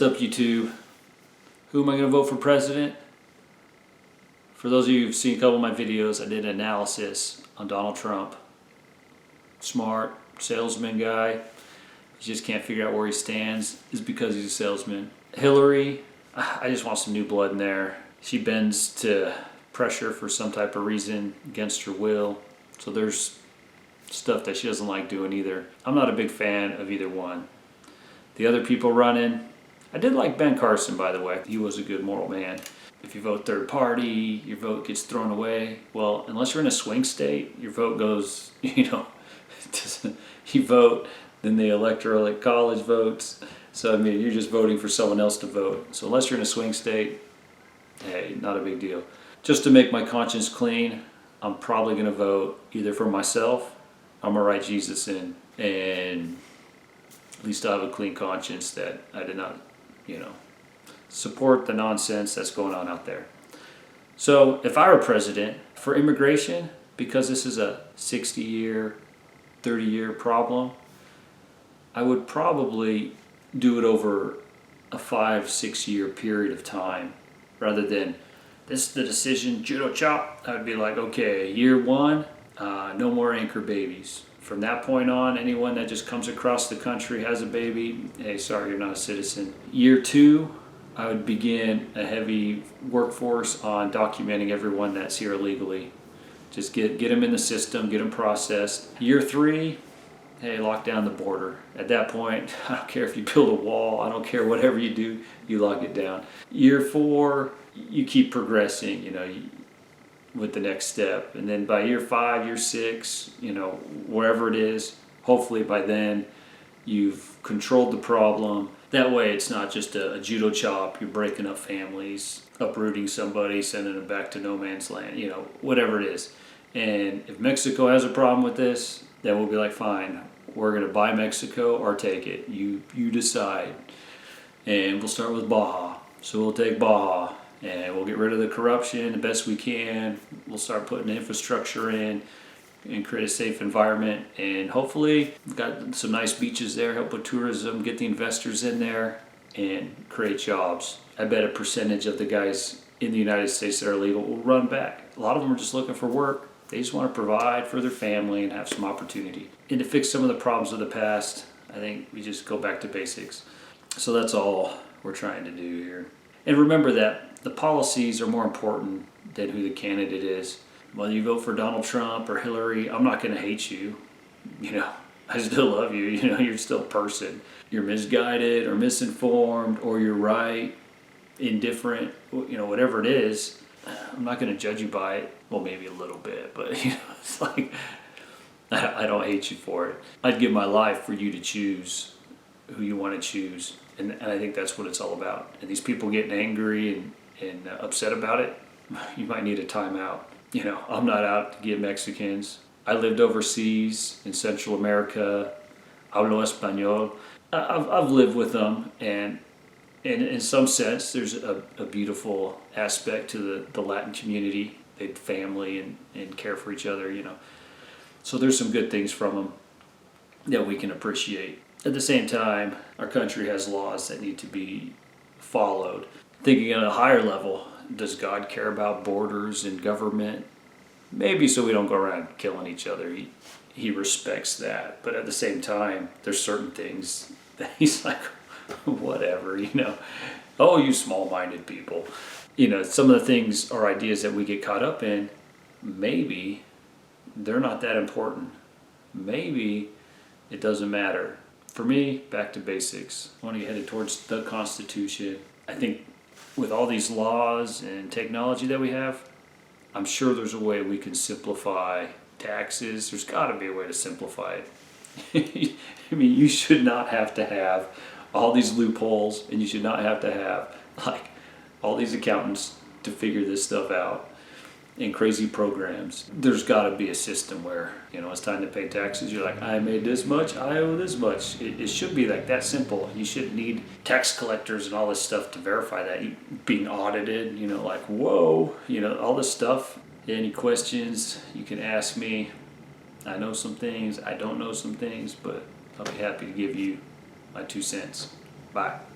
What's up, YouTube? Who am I going to vote for president? For those of you who've seen a couple of my videos, I did an analysis on Donald Trump. Smart, salesman guy. He just can't figure out where he stands. Is because he's a salesman. Hillary, I just want some new blood in there. She bends to pressure for some type of reason against her will. So there's stuff that she doesn't like doing either. I'm not a big fan of either one. The other people running, I did like Ben Carson, by the way. He was a good moral man. If you vote third party, your vote gets thrown away. Well, unless you're in a swing state, your vote goes, you vote, then the electoral college votes. So, I mean, you're just voting for someone else to vote. So unless you're in a swing state, hey, not a big deal. Just to make my conscience clean, I'm probably going to vote either for myself, I'm going to write Jesus in, and at least I have a clean conscience that I did not, support the nonsense that's going on out there. So if I were president, for immigration, because this is a 60-year, 30-year problem, I would probably do it over a 5-6 year period of time rather than this is the decision, judo chop. I would be like, okay, year one, no more anchor babies. From that point on, anyone that just comes across the country, has a baby, hey, sorry, you're not a citizen. Year two, I would begin a heavy workforce on documenting everyone that's here illegally. Just get them in the system, get them processed. Year three, hey, lock down the border. At that point, I don't care if you build a wall, I don't care whatever you do, you lock it down. Year four, you keep progressing, with the next step. And then by year 5, year 6, wherever it is, hopefully by then you've controlled the problem. That way it's not just a judo chop, you're breaking up families, uprooting somebody, sending them back to no man's land, whatever it is. And if Mexico has a problem with this, then we'll be like, fine, we're going to buy Mexico or take it. You decide. And we'll start with Baja. So we'll take Baja. And we'll get rid of the corruption the best we can. We'll start putting infrastructure in and create a safe environment. And hopefully, we've got some nice beaches there, help with tourism, get the investors in there, and create jobs. I bet a percentage of the guys in the United States that are illegal will run back. A lot of them are just looking for work. They just want to provide for their family and have some opportunity. And to fix some of the problems of the past, I think we just go back to basics. So that's all we're trying to do here. And remember that the policies are more important than who the candidate is. Whether you vote for Donald Trump or Hillary, I'm not going to hate you. I still love you. You're still a person. You're misguided or misinformed or you're right, indifferent, whatever it is. I'm not going to judge you by it. Well, maybe a little bit, but it's like I don't hate you for it. I'd give my life for you to choose who you want to choose. And I think that's what it's all about. And these people getting angry and upset about it, you might need a timeout. I'm not out to get Mexicans. I lived overseas in Central America. Hablo español. I've lived with them, and in some sense, there's a beautiful aspect to the Latin community. They had family and care for each other, So there's some good things from them that we can appreciate. At the same time, our country has laws that need to be followed. Thinking at a higher level, does God care about borders and government? Maybe so we don't go around killing each other. He respects that. But at the same time, there's certain things that he's like, whatever, Oh, you small-minded people. Some of the things or ideas that we get caught up in, maybe they're not that important. Maybe it doesn't matter. For me, back to basics. I want to get headed towards the Constitution. I think with all these laws and technology that we have, I'm sure there's a way we can simplify taxes. There's got to be a way to simplify it. I mean, you should not have to have all these loopholes, and you should not have to have all these accountants to figure this stuff out and crazy programs. There's got to be a system where, it's time to pay taxes. You're like, I made this much, I owe this much. It should be that simple. You shouldn't need tax collectors and all this stuff to verify that. Being audited, whoa, all this stuff. Any questions, you can ask me. I know some things, I don't know some things, but I'll be happy to give you my 2 cents. Bye.